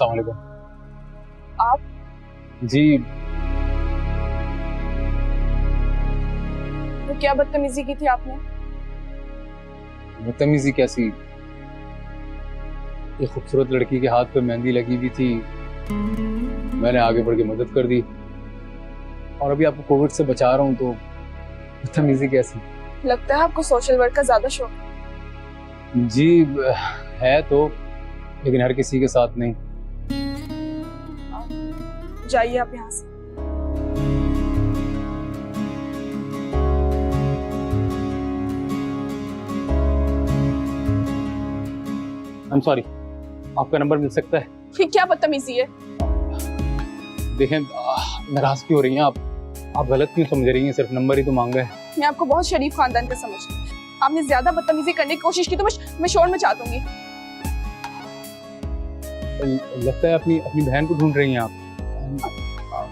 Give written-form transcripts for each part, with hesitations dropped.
अस्सलाम वालेकुम। आप? जी तो क्या बदतमीजी की थी आपने? बदतमीजी कैसी? एक खूबसूरत लड़की के हाथ पे मेहंदी लगी हुई थी, मैंने आगे बढ़ के मदद कर दी, और अभी आपको कोविड से बचा रहा हूँ, तो बदतमीजी कैसी? लगता है आपको सोशल वर्क का ज्यादा शौक जी है तो, लेकिन हर किसी के साथ नहीं। है। जाइए आप यहाँ से। आई एम सॉरी, आपका नंबर मिल सकता है? ये क्या बदतमीजी है? देखें, नाराज क्यों हो रही हैं आप गलत क्यों समझ रही हैं? सिर्फ नंबर ही तो मांगा है। मैं आपको बहुत शरीफ खानदान का समझती हूँ। आपने ज्यादा बदतमीजी करने की कोशिश की तो मैं शोर मचा दूंगी। लगता है अपनी अपनी बहन को ढूंढ रही हैं आप।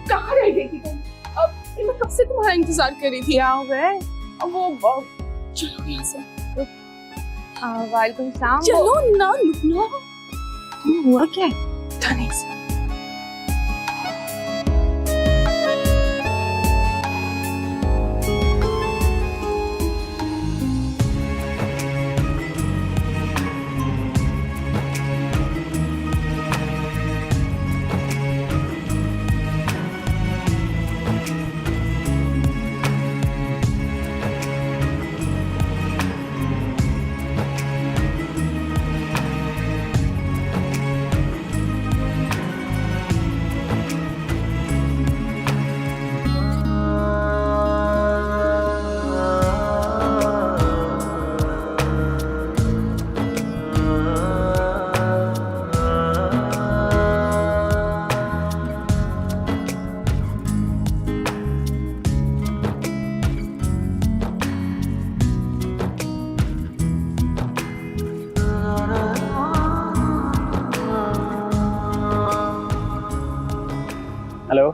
कहाँ रह गई थी तुम? अब मैं कब से तुम्हारा इंतजार कर रही थी। क्या हो गए? वो चलो यहाँ से। वालेकुम सलाम। चलो ना, लुकना। हुआ क्या? था नहीं से। हेलो,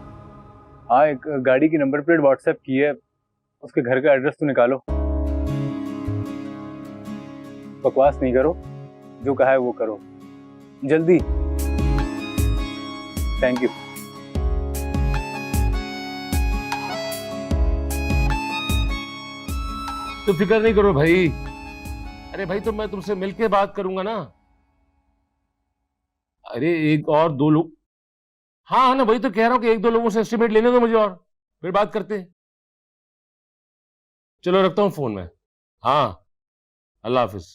हाँ, एक गाड़ी की नंबर प्लेट व्हाट्सएप की है, उसके घर का एड्रेस तो निकालो। बकवास नहीं करो, जो कहा है वो करो, जल्दी। Thank you. तो फिक्र नहीं करो भाई। अरे भाई, तो मैं तुमसे मिलके बात करूंगा ना। अरे एक और दो लोग, हाँ ना, वही तो कह रहा हूं कि एक दो लोगों से एस्टिमेट लेने दो मुझे और फिर बात करते हैं। चलो रखता हूं फोन में। हाँ, अल्लाह हाफिज।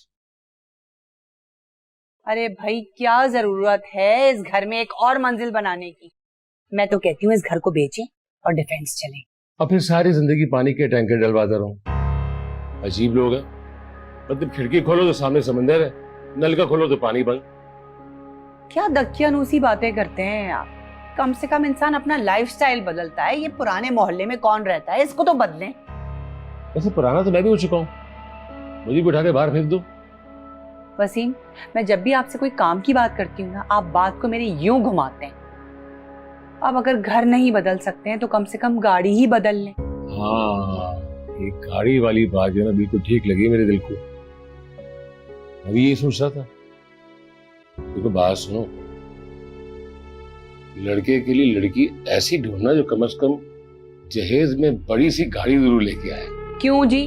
अरे भाई, क्या जरूरत है इस घर में एक और मंजिल बनाने की? मैं तो कहती हूँ इस घर को बेचें और डिफेंस चले। और फिर सारी जिंदगी पानी के टैंकर डलवाता रहूं। अजीब लोग हैं, मतलब खिड़की खोलो तो सामने समंदर है, नल का खोलो तो पानी बंद। क्या दकियानूसी बातें करते हैं आप? कम से कम इंसान अपना लाइफस्टाइल बदलता है। ये पुराने मोहल्ले में कौन रहता है? इसको तो बदलें। वैसे पुराना तो मैं भी हो चुका हूँ, मुझे भी उठा के बाहर फेंक दो। वसीम, मैं जब भी आपसे कोई काम की बात करती हूँ ना, आप बात को मेरी यूं घुमाते हैं। अब अगर घर नहीं बदल सकते हैं तो कम से कम गाड़ी ही बदल लें। हाँ, ये गाड़ी वाली बात जो है ना, बिल्कुल ठीक लगी मेरे दिल को। अभी ये सोच रहा था, देखो बात सुनो, लड़के के लिए लड़की ऐसी ढूंढना जो कम से कम जहेज में बड़ी सी गाड़ी जरूर लेके आए। क्यों जी?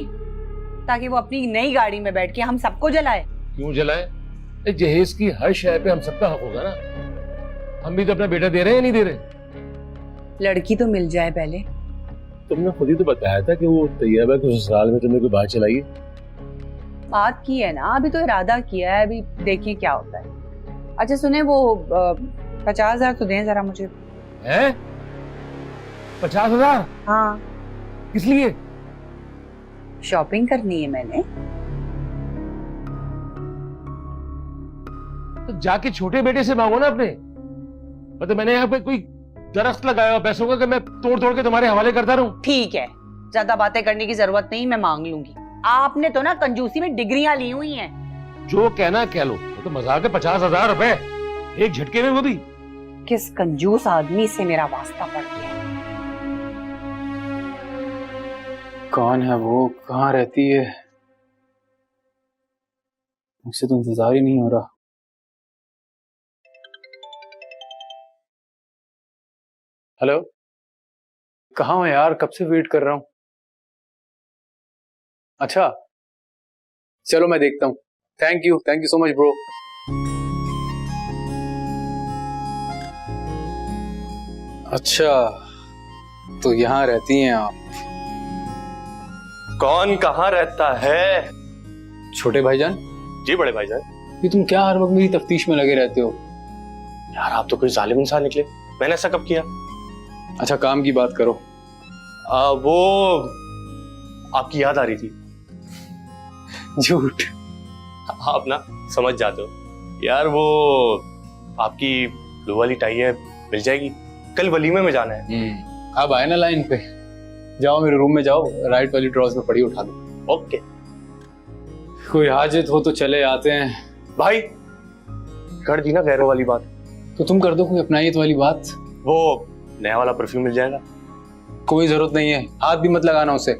ताकि वो अपनी नई गाड़ी में बैठ के हम सबको जलाए। क्यों जलाए? जहेज की हर शय पे हम सबका हक होगा ना। हम भी तो अपना बेटा दे रहे हैं, नहीं दे रहे? लड़की तो मिल जाए पहले। तुमने खुद ही तो बताया था कि वो तैयबा के ससुराल में तुमने कोई बात चलाई है। बात की है ना, अभी तो इरादा किया है, अभी देखिए क्या होता है। अच्छा सुने, वो 50,000 तो दें जरा मुझे। हैं? 50,000? हाँ, किस लिए? शॉपिंग करनी है मैंने। तो जाके छोटे बेटे से मांगो ना अपने। मतलब मैंने यहाँ पे कोई दरख्त लगाया हुआ पैसों का कि मैं तोड़ तोड़ के तुम्हारे हवाले करता रहूं? ठीक है, ज्यादा बातें करने की जरूरत नहीं, मैं मांग लूंगी। आपने तो ना कंजूसी में डिग्रियां ली हुई हैं। जो कहना कह लो, वो तो मजाक है। 50,000 रुपए एक झटके में, वो भी। किस कंजूस आदमी से मेरा वास्ता पड़ गया। कौन है वो, कहाँ रहती है? मुझसे तो इंतजार ही नहीं हो रहा। हेलो, कहाँ हो यार? कब से वेट कर रहा हूँ। अच्छा चलो मैं देखता हूँ। Thank you so much bro. अच्छा तो यहाँ रहती हैं आप? कौन कहाँ रहता है? छोटे भाईजान। जी बड़े भाईजान। ये तुम क्या हर वक्त मेरी तफ्तीश में लगे रहते हो? यार आप तो कोई जालिम इंसान निकले, मैंने ऐसा कब किया? अच्छा काम की बात करो। वो आपकी याद आ रही थी। झूठ। आप ना समझ जाते हो यार। वो आपकी ब्लू वाली टाई है, मिल जाएगी? कल वलीमे में जाना है। अब आए ना लाइन पे। जाओ मेरे रूम में जाओ, राइट वाली ड्रॉज में पड़ी, उठा दो। ओके। कोई हाजत हो तो चले आते हैं। भाई कर दी ना गैरों वाली बात, तो तुम कर दो कोई अपनाइत वाली बात। वो नया वाला परफ्यूम मिल जाएगा? कोई जरूरत नहीं है, हाथ भी मत लगाना उसे।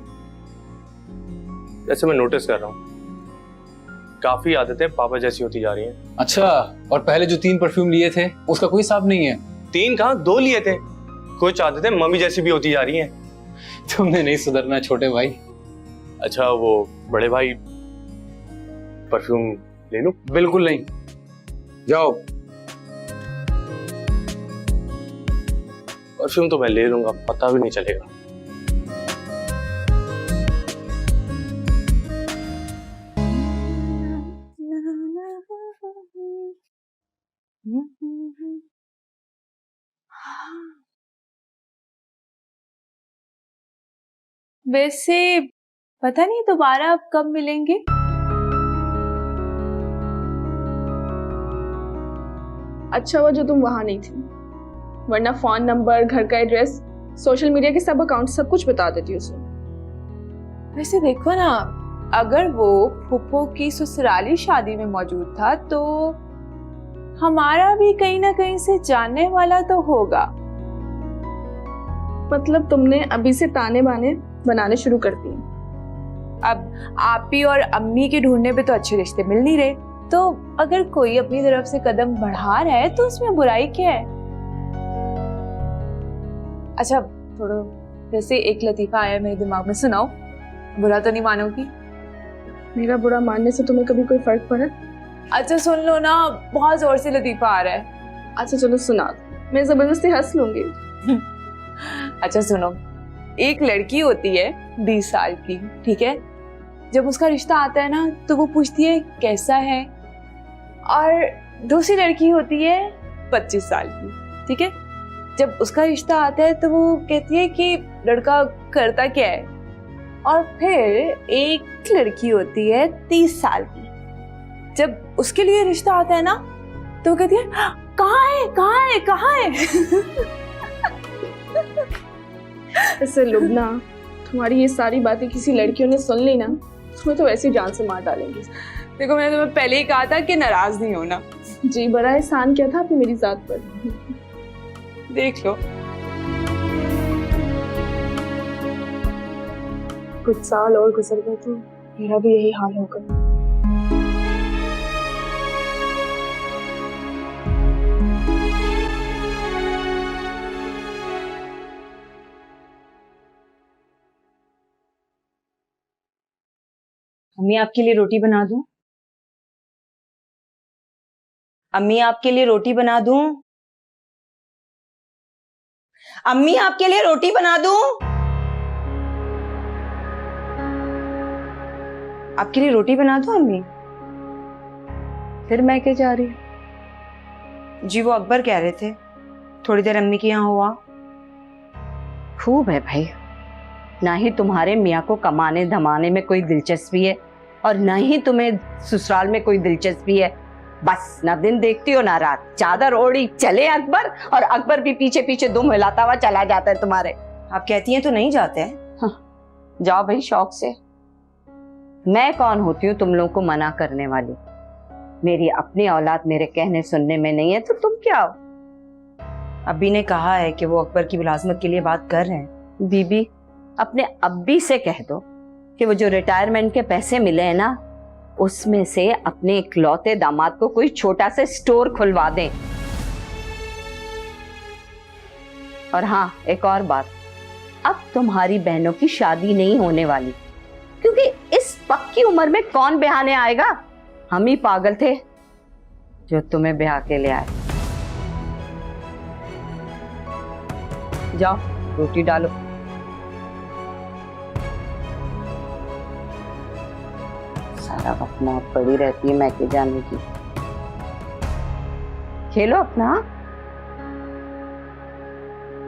जैसे मैं नोटिस कर रहा हूँ काफी आदतें पापा जैसी होती जा रही हैं। अच्छा, और पहले जो 3 परफ्यूम लिए थे उसका कोई हिसाब नहीं है? 3 कहाँ, 2 लिए थे। कुछ आदतें मम्मी जैसी भी होती जा रही हैं। तुमने नहीं सुधरना छोटे भाई। अच्छा वो बड़े भाई परफ्यूम ले लूं? बिल्कुल नहीं, जाओ। परफ्यूम तो मैं ले लूंगा, पता भी नहीं चलेगा। वैसे पता नहीं दोबारा अब कब मिलेंगे। अच्छा हुआ जो तुम वहां नहीं थी, वरना फोन नंबर, घर का एड्रेस, सोशल मीडिया के सब अकाउंट, सब कुछ बता देती उसे। वैसे देखो ना, अगर वो फूफो की ससुराली शादी में मौजूद था तो हमारा भी कहीं ना कहीं से जानने वाला तो होगा। मतलब तुमने अभी से ताने बाने बनाने शुरू कर दिए। अब आप ही और अम्मी के ढूंढने पे तो अच्छे रिश्ते मिल नहीं रहे, तो अगर कोई अपनी तरफ से कदम बढ़ा रहा है तो उसमें बुराई क्या है? अच्छा थोड़ा वैसे एक लतीफा आया मेरे दिमाग में, सुनाओ। बुरा तो नहीं मानोगी? मेरा बुरा मानने से तुम्हें कभी कोई फर्क पड़ा? अच्छा सुन लो ना, बहुत जोर से लतीफा आ रहा है। अच्छा चलो सुना दो, मैं जबरदस्ती हंस लूंगी। अच्छा सुनो, एक लड़की होती है 20 साल की, ठीक है? जब उसका रिश्ता आता है ना तो वो पूछती है कैसा है, और दूसरी लड़की होती है 25 साल की, ठीक है? जब उसका रिश्ता आता है तो वो कहती है कि लड़का करता क्या है, और फिर एक लड़की होती है 30 साल की, जब उसके लिए रिश्ता आता है ना तो वो कहती है कहाँ है कहाँ है कहाँ है। ऐसे लुबना, तुम्हारी ये सारी बातें किसी लड़कियों ने सुन ली ना, तुम्हें तो ऐसी जान से मार डालेंगे। देखो मैंने तुम्हें पहले ही कहा था कि नाराज नहीं होना। जी बड़ा एहसान किया था आपने मेरी जात पर। देख लो, कुछ साल और गुजर गए तो मेरा भी यही हाल होगा। अम्मी आपके लिए रोटी बना दूं? अम्मी आपके लिए रोटी बना दूं? अम्मी आपके लिए रोटी बना दूं? आपके लिए रोटी बना दूं अम्मी? फिर मैं क्या जा रही? जी वो अकबर कह रहे थे थोड़ी देर अम्मी के यहाँ हुआ। खूब है भाई, ना ही तुम्हारे मियाँ को कमाने धमाने में कोई दिलचस्पी है और ना ही तुम्हें ससुराल में कोई दिलचस्पी है। बस ना दिन देखती हो ना रात, चादर ओढ़ी चले अकबर, और अकबर भी पीछे पीछे दुम हिलाता हुआ चला जाता है तुम्हारे। आप कहती हैं तो नहीं जाते हैं? हाँ, जाओ भाई शौक से। मैं कौन होती हूँ तुम लोगों को मना करने वाली? मेरी अपनी औलाद मेरे कहने सुनने में नहीं है तो तुम क्या हो? अब्बी ने कहा है कि वो अकबर की मुलाजमत के लिए बात कर रहे हैं। बीबी अपने अब्बी से कह दो कि वो जो रिटायरमेंट के पैसे मिले हैं ना, उसमें से अपने इकलौते दामाद को कोई छोटा सा स्टोर खुलवा दें। और हाँ, एक और बात, अब तुम्हारी बहनों की शादी नहीं होने वाली, क्योंकि इस पक्की उम्र में कौन ब्याहने आएगा। हम ही पागल थे जो तुम्हें ब्याह के ले आए। जाओ रोटी डालो। सारा वक्त मौत पड़ी रहती है मैके जाने की। खेलो अपना।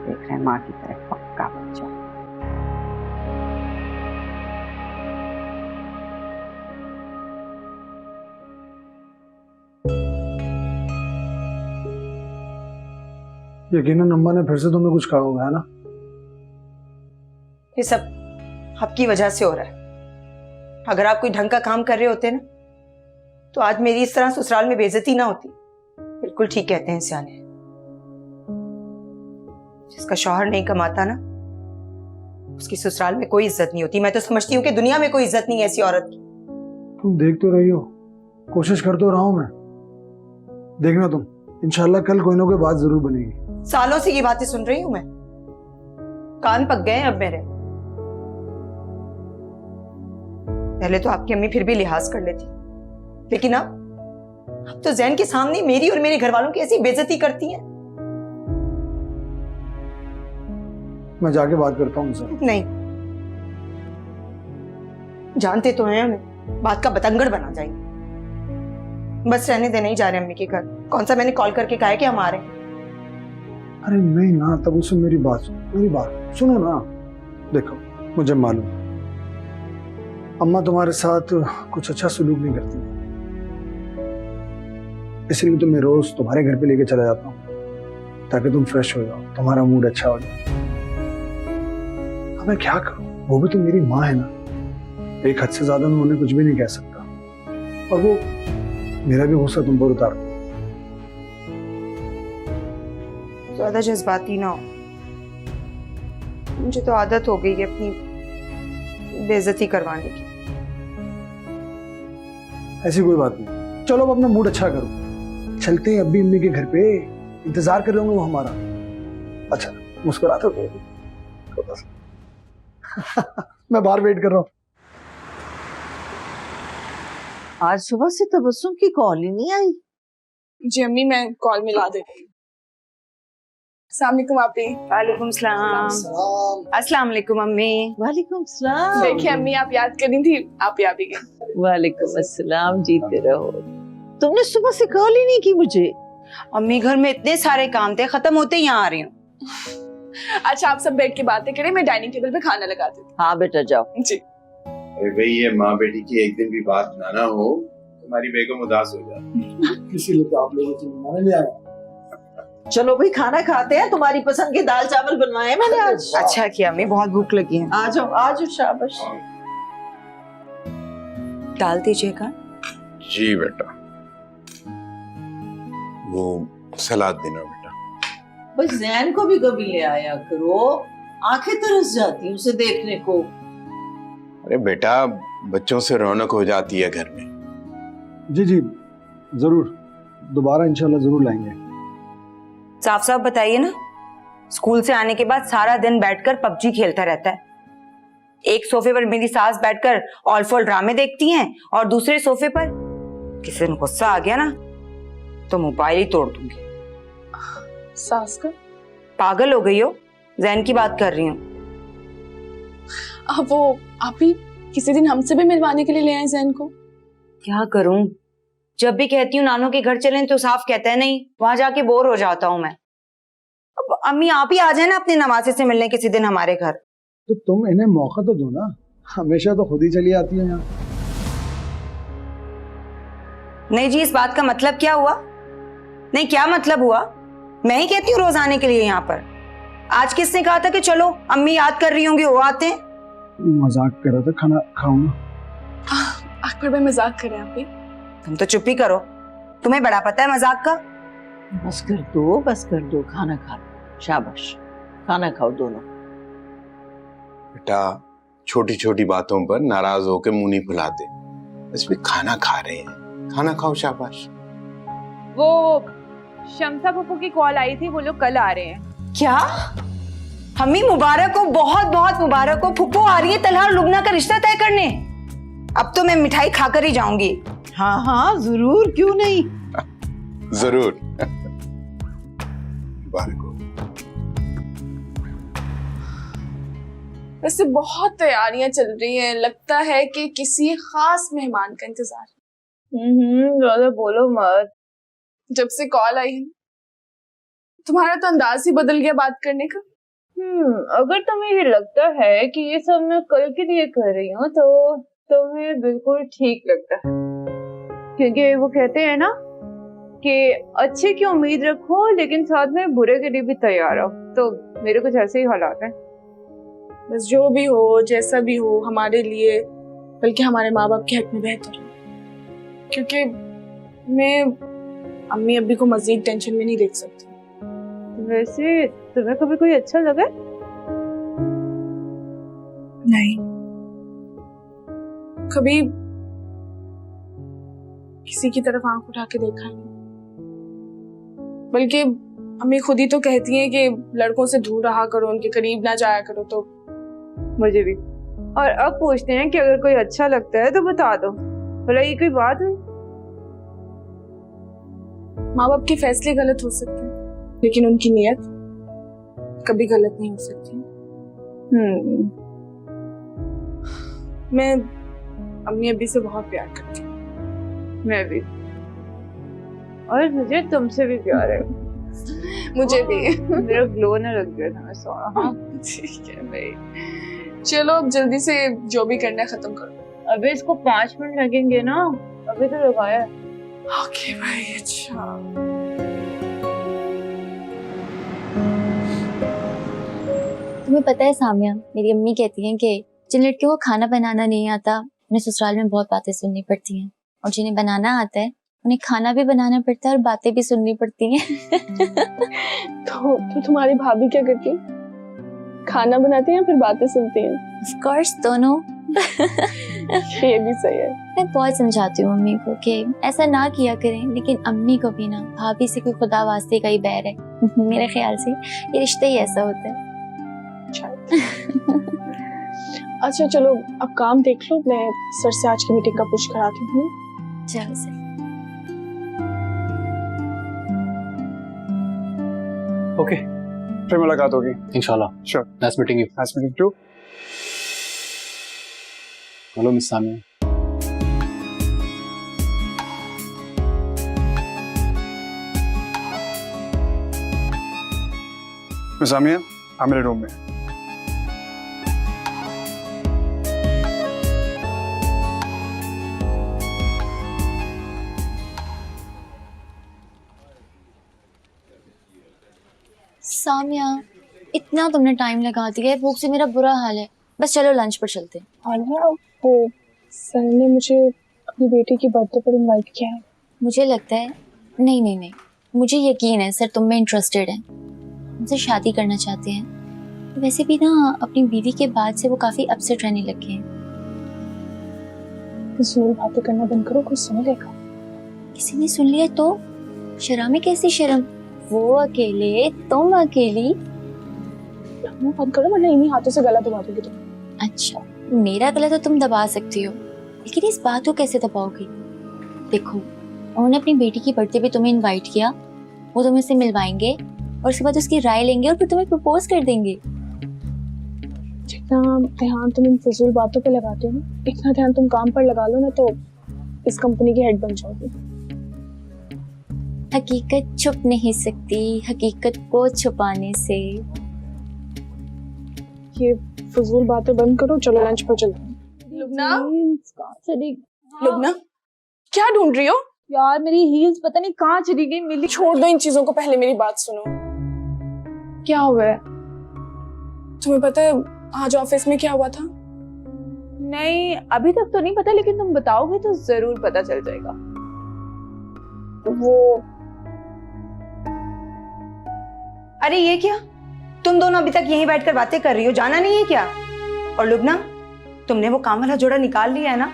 देख रहे हैं माँ की तरफ पक्का बच्चा। यकीनन अम्मा ने फिर से तुम्हें कुछ कहा होगा, है ना? ये सब आपकी वजह से हो रहा है। अगर आप कोई ढंग का काम कर रहे होते ना, तो आज मेरी इस तरह ससुराल में बेइज्जती ना होती। बिल्कुल ठीक कहते हैं सियाने, जिसका शौहर नहीं कमाता ना, उसकी ससुराल में कोई इज्जत नहीं होती। मैं तो समझती हूँ कि दुनिया में कोई इज्जत नहीं है ऐसी औरत की। तुम देख तो रही हो, कोशिश कर तो रहा हूं मैं। देखना तुम, इंशाल्लाह कल कोई ना कोई बात जरूर बनेगी। सालों से ये बातें सुन रही हूं मैं, कान पक गए हैं अब मेरे। पहले तो आपकी अम्मी फिर भी लिहाज कर लेती, लेकिन अब तो जैन के सामने मेरी और मेरे घर वालों की ऐसी बेइज्जती करती हैं। मैं जाके बात करता हूँ उनसे। नहीं, जानते तो हैं हमें, बात का बतंगड़ बना जाएंगे। बस रहने दे, नहीं जा रहे अम्मी के घर। कौन सा मैंने कॉल करके कहा है कि हम आ रहे हैं? अरे नहीं ना, तब उससे मेरी बात सुनो ना। देखो, मुझे मालूम अम्मा तुम्हारे साथ कुछ अच्छा सलूक नहीं करती, इसलिए तो मैं रोज तुम्हारे घर पे लेके चला जाता हूँ ताकि तुम फ्रेश हो जाओ, तुम्हारा मूड अच्छा हो जाए। अब मैं क्या करूं, वो भी तो मेरी माँ है ना। एक हद से ज्यादा मैं उन्हें कुछ भी नहीं कह सकता, और वो मेरा भी गुस्सा तुम पर उतारती। ज्यादा जज्बाती ना हो, मुझे तो आदत हो गई है अपनी बेइज्जती करवाने की। ऐसी कोई बात नहीं, चलो अब अपना मूड अच्छा करो, चलते हैं अब्बी अम्मी के घर पे, इंतजार कर रहे होंगे वो हमारा। अच्छा मुस्कुराते हो थोड़ा सा। मैं बाहर वेट कर रहा हूँ। आज सुबह से तबस्सुम की कॉल ही नहीं आई। जी अम्मी, मैं कॉल मिला देती हूँ। अस्सलाम वालेकुम आपी। वालेकुम सलाम। अस्सलाम वालेकुम अम्मी। वालेकुम सलाम। देखिए अम्मी, आप याद कर रही थी, आप ही गए। वालेकुम अस्सलाम, जीते रहो। तुमने सुबह से कॉल ही नहीं की मुझे। अम्मी घर में इतने सारे काम थे, खत्म होते ही यहाँ आ रही हूँ। अच्छा आप सब बैठ के बातें करें, मैं डाइनिंग टेबल पे खाना लगा देती हाँ बेटा जाओ। हूँ। जी। अरे भाई, ये माँ बेटी की एक दिन भी बात ना हो, तुम्हारी बेगम उदास हो जाती। इसीलिए तो आप लोगों को मनाने ले आया। चलो भाई खाना खाते हैं, तुम्हारी पसंद के दाल चावल बनवाए हैं मैंने आज। अच्छा किया अम्मी, बहुत भूख लगी है। आ जाओ शाबाश। डाल दीजिएगा। जी बेटा, वो सलाद देना बेटा। बस जैन को भी कभी ले आया करो, आंखें तरस जाती हैं उसे देखने को। अरे बेटा, बच्चों से रौनक हो जाती है घर में। जी जी जरूर, दोबारा इंशाल्लाह जरूर लाएंगे। साफ साफ बताइए ना, स्कूल से आने के बाद सारा दिन बैठकर पबजी खेलता रहता है। एक सोफे पर मेरी सास बैठकर ऑल फॉल ड्रामे देखती हैं, और दूसरे सोफे पर किसी दिन गुस्सा आ गया ना तो मोबाइल ही तोड़ दूंगी। सास का पागल हो गई हो, जैन की बात कर रही हूँ। वो आप ही किसी दिन हमसे भी मिलवाने के लिए ले आए जैन को। क्या करूं, जब भी कहती हूँ नानों के घर चलें तो साफ कहता है नहीं, वहां जाके बोर हो जाता हूँ मैं। अब अम्मी आप ही आ जाए ना अपने नवासे से मिलने किसी दिन हमारे घर। तो तुम इन्हें मौका तो दो ना, हमेशा तो खुद ही चली आती है यहाँ। नहीं जी, इस बात का मतलब क्या हुआ? नहीं, क्या मतलब हुआ? मैं ही कहती हूँ रोज आने के लिए यहाँ पर। आज किसने कहा था कि चलो अम्मी याद कर रही होंगी वो आते हैं? मजाक कर रहा था, खाना खाऊंगा। अकबर भाई मजाक कर रहे हैं आप ही। तुम तो चुप ही करो, तुम्हें बड़ा पता है मजाक का। बस कर दो, खाना खा लो। शाबाश, खाना खाओ दोनों। बेटा, छोटी छोटी बातों पर नाराज होकर मुंह नहीं फुलाते। इसमें खाना खा रहे हैं, खाना खाओ। शाबाश। वो शमसा पप्पू की कॉल आई थी, वो लोग कल आ रहे हैं। क्या? अम्मी मुबारक हो, बहुत बहुत मुबारक हो। फुप्पो आ रही है तलहा और लुबना का रिश्ता तय करने। अब तो मैं मिठाई खाकर ही जाऊंगी। हाँ हाँ जरूर, क्यों नहीं। जरूर। मुबारक हो। वैसे बहुत तैयारियां चल रही हैं, लगता है कि किसी खास मेहमान का इंतजार है। ज्यादा बोलो मत। जब से कॉल आई है तुम्हारा तो अंदाज ही बदल गया बात करने का। अगर तुम्हें ये लगता है कि ये सब मैं कल के लिए कर रही हूँ तो तुम्हें बिल्कुल ठीक लगता है, क्योंकि वो कहते हैं ना कि अच्छे की उम्मीद रखो लेकिन साथ में बुरे के लिए भी तैयार रहो। तो मेरे कुछ ऐसे ही हालात हैं। बस जो भी हो जैसा भी हो हमारे लिए, बल्कि हमारे माँ बाप के हक में बेहतर है, क्योंकि मैं अम्मी अब्बी को मजीद टेंशन में नहीं देख सकती। वैसे तुम्हें कभी कोई अच्छा लगा? नहीं, कभी किसी की तरफ आंख उठा के देखा नहीं। बल्कि अम्मी खुद ही तो कहती हैं कि लड़कों से दूर रहा करो, उनके करीब ना जाया करो। तो मुझे भी। और अब पूछते हैं कि अगर कोई अच्छा लगता है तो बता दो। भला ये कोई बात है? माँ बाप के फैसले गलत हो सकते हैं लेकिन उनकी नीयत कभी गलत नहीं हो सकती। मैं अम्मी अब्बी से बहुत प्यार करती हूँ। मैं भी। और मुझे तुमसे भी प्यार है। मुझे भी। मेरा ग्लो ना लग गया था, मैं सोना। ठीक है भाई, चलो अब जल्दी से जो भी करना है खत्म करो। अबे इसको 5 मिनट लगेंगे ना, अभी तो लगाया। ओके भाई, अच्छा। तुम्हें पता है सामिया, मेरी अम्मी कहती हैं कि जिन लड़कियों को खाना बनाना नहीं आता उन्हें ससुराल में बहुत बातें सुननी पड़ती हैं, और जिन्हें बनाना आता है उन्हें खाना भी बनाना पड़ता है और बातें भी सुननी पड़ती हैं। तो तुम्हारी भाभी क्या करती है? खाना बनाती हैं फिर बातें सुनती हैं? ऑफ कोर्स दोनों। ये भी सही है। मैं बहुत समझाती हूँ अम्मी को कि ऐसा ना किया करें, लेकिन अम्मी को भी ना भाभी से कोई खुदा वास्ते का ही बैर है। मेरे ख्याल से ये रिश्ता ही ऐसा होता है। अच्छा चलो अब काम देख लो, मैं सर से आज की मीटिंग का पुश कराती हूँ। चलो सर। ओके, फिर मुलाकात होगी इंशाल्लाह। Sure. Nice meeting you. Nice meeting too. Hello miss Samia. Miss Samia, आप मेरे रूम में। सामिया, इतना तुमने टाइम लगा दिया है, भूख से मेरा बुरा हाल है। बस चलो लंच पर चलते हैं। और ना वो सर ने मुझे अपनी बेटी की बर्थडे पर इनवाइट किया है। मुझे लगता है नहीं नहीं नहीं, मुझे यकीन है सर तुम में इंटरेस्टेड हैं, मुझसे शादी करना चाहते हैं। वैसे भी ना अपनी बीवी के बाद से वो काफी अपसेट रहने लगे हैं। फिजूल बातें करना बंद करो, कोई सुन लेगा। किसी ने सुन लिया तो? शर्म में कैसी शर्म, वो अकेले तुम अकेली। मुंह बंद करो वरना इन्हीं हाथों से गला दबा दोगे तुम। अच्छा, मेरा गला तो तुम दबा सकती हो, लेकिन इस बात को कैसे दबाओगी? देखो, उन्होंने अपनी बेटी की बर्थडे पे तुम्हें इनवाइट किया, वो तुम्हें से मिलवाएंगे और उसके बाद उसकी राय लेंगे और फिर तुम्हें प्रपोज कर देंगे। जितना ध्यान तुम इन फिजूल बातों पे लगाते हो ना, इतना ध्यान तुम काम पर लगा लो ना तो इस कंपनी की हेड बन जाओगी। हकीकत छुप नहीं सकती हकीकत को छुपाने से। ये फिजूल बातें बंद करो, चलो लंच पर चलते हैं। लुबना, लुबना क्या ढूंढ रही हो? यार मेरी हील्स पता नहीं कहाँ चली गई, मिली। छोड़ दो इन चीजों को, पहले मेरी बात सुनो। क्या हुआ है? तुम्हें पता है आज ऑफिस में क्या हुआ था? नहीं, अभी तक तो नहीं पता, लेकिन तुम बताओगे तो जरूर पता चल जाएगा। वो अरे ये क्या, तुम दोनों अभी तक यहीं बैठकर बातें कर रही हो, जाना नहीं है क्या? और लुबना, तुमने वो काम वाला जोड़ा निकाल लिया है ना?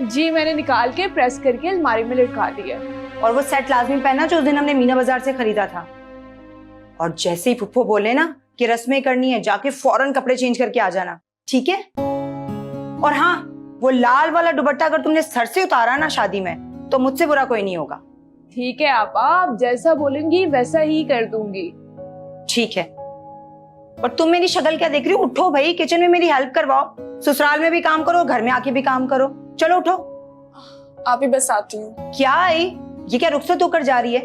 जी मैंने निकाल के प्रेस करके अलमारी में लटका दिया। और वो सेट लाजमी पहना जो उस दिन हमने मीना बाजार से खरीदा था। और जैसे ही फुप्पो बोले ना कि रस्में करनी है जाके फौरन कपड़े चेंज करके आ जाना, ठीक है? और हाँ, वो लाल वाला दुपट्टा अगर तुमने सर से उतारा ना शादी में तो मुझसे बुरा कोई नहीं होगा। ठीक है आप जैसा बोलेंगी वैसा ही कर दूंगी। ठीक है, और तुम मेरी शक्ल क्या देख रही हो? उठो भाई, किचन में मेरी हेल्प करवाओ, ससुराल में भी काम करो, घर में आके भी काम करो। चलो उठो। आप ही बस आती हूँ। क्या आई, ये क्या रुखसत होकर जा रही है?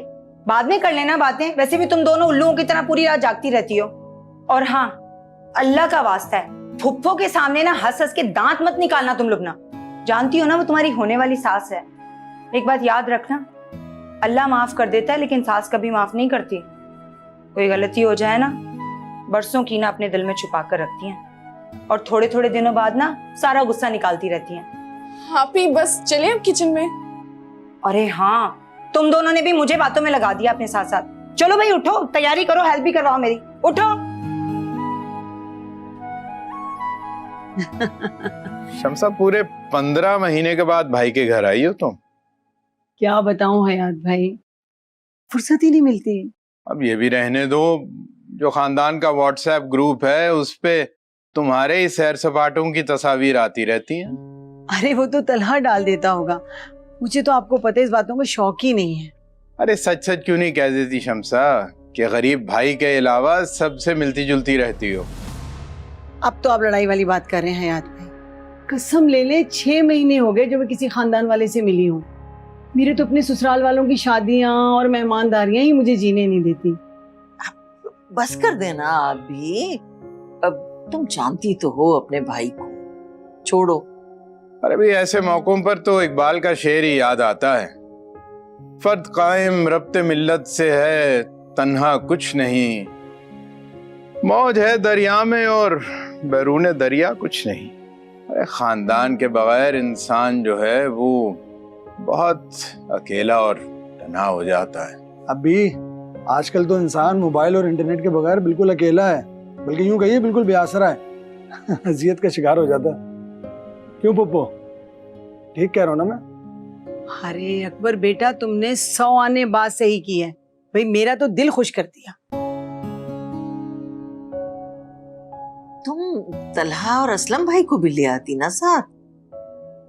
बाद में कर लेना बातें, वैसे भी तुम दोनों उल्लुओं की तरह पूरी रात जागती रहती हो। और हाँ, अल्लाह का वास्ता है, फुफ्फो के सामने ना हंस हंस के दांत मत निकालना तुम लोग ना। जानती हो ना वो तुम्हारी होने वाली सास है। एक बात याद रखना, अल्लाह माफ कर देता है लेकिन सास कभी माफ नहीं करती। कोई गलती हो जाए ना, बरसों की ना अपने दिल में छुपा कर रखती हैं और थोड़े थोड़े दिनों बाद ना सारा गुस्सा निकालती रहती हैं। आप ही बस चले अब किचन में। अरे हाँ, तुम दोनों ने भी मुझे बातों में लगा दिया अपने साथ साथ। चलो भाई उठो, तैयारी करो, हेल्प भी करवाओ मेरी। उठो। शमसा, पूरे 15 महीने के बाद भाई के घर आई हो तुम? क्या बताऊं हयात भाई, फुर्सत ही नहीं मिलती। अब ये भी रहने दो, जो खानदान का व्हाट्सएप ग्रुप है उस पे तुम्हारे ही सैर सपाटों की तस्वीर आती रहती हैं। अरे वो तो तलहा डाल देता होगा, मुझे तो आपको पता है इस बातों का शौक ही नहीं है। अरे सच सच क्यों नहीं कह देती शमसा कि गरीब भाई के अलावा सबसे मिलती जुलती रहती हो? अब तो आप लड़ाई वाली बात कर रहे हैं हयात भाई। कसम ले ले, 6 महीने हो गए जो मैं किसी खानदान वाले से मिली हूँ। मेरे तो अपने ससुराल वालों की शादियां और मेहमानदारियां ही मुझे जीने नहीं देती। बस कर देना आप भी, अब तुम जानती तो हो अपने भाई को, छोड़ो। अरे भाई, ऐसे मौकों पर तो इकबाल का शेर ही याद आता है, फर्द कायम रब्ते मिल्लत से है, तन्हा कुछ नहीं, मौज है दरिया में और बैरूने दरिया कुछ नहीं। अरे खानदान के बगैर इंसान जो है वो बहुत अकेला और तन्हा हो जाता है। अभी आजकल तो इंसान मोबाइल और इंटरनेट के बगैर बिल्कुल अकेला है, बल्कि यूं कहिए बिल्कुल बेआसरा है। अजियत का शिकार हो जाता है। क्यों पप्पो, ठीक कह रहा हूं ना मैं? अरे अकबर बेटा, तुमने 100 आने बात सही की है भाई, मेरा तो दिल खुश कर दिया। तुम तलहा और असलम भाई को भी ले आती ना साथ।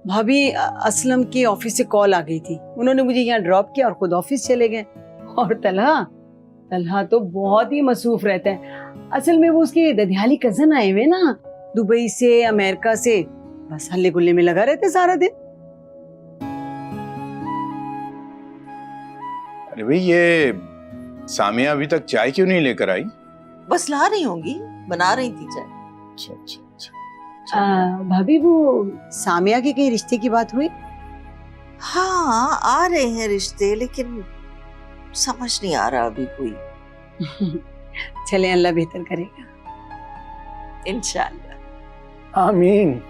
भाभी, असलम के ऑफिस से कॉल आ गई थी, उन्होंने मुझे यहाँ ड्रॉप किया और खुद ऑफिस चले गए। और तलहा तो बहुत ही मसरूफ रहता है। असल में वो उसके ददियाली कजन आए हुए ना दुबई से, अमेरिका से, बस हल्ले गुल्ले में लगा रहते सारा दिन। अरे भाई, ये सामिया अभी तक चाय क्यों नहीं लेकर आई? बस ला रही होंगी, बना रही थी चाय। अच्छा अच्छा अच्छा। भाभी, वो सामिया के कहीं रिश्ते की बात हुई? हाँ, आ रहे हैं रिश्ते, लेकिन समझ नहीं आ रहा अभी कोई। चले, अल्लाह बेहतर करेगा इंशाल्लाह। आमीन।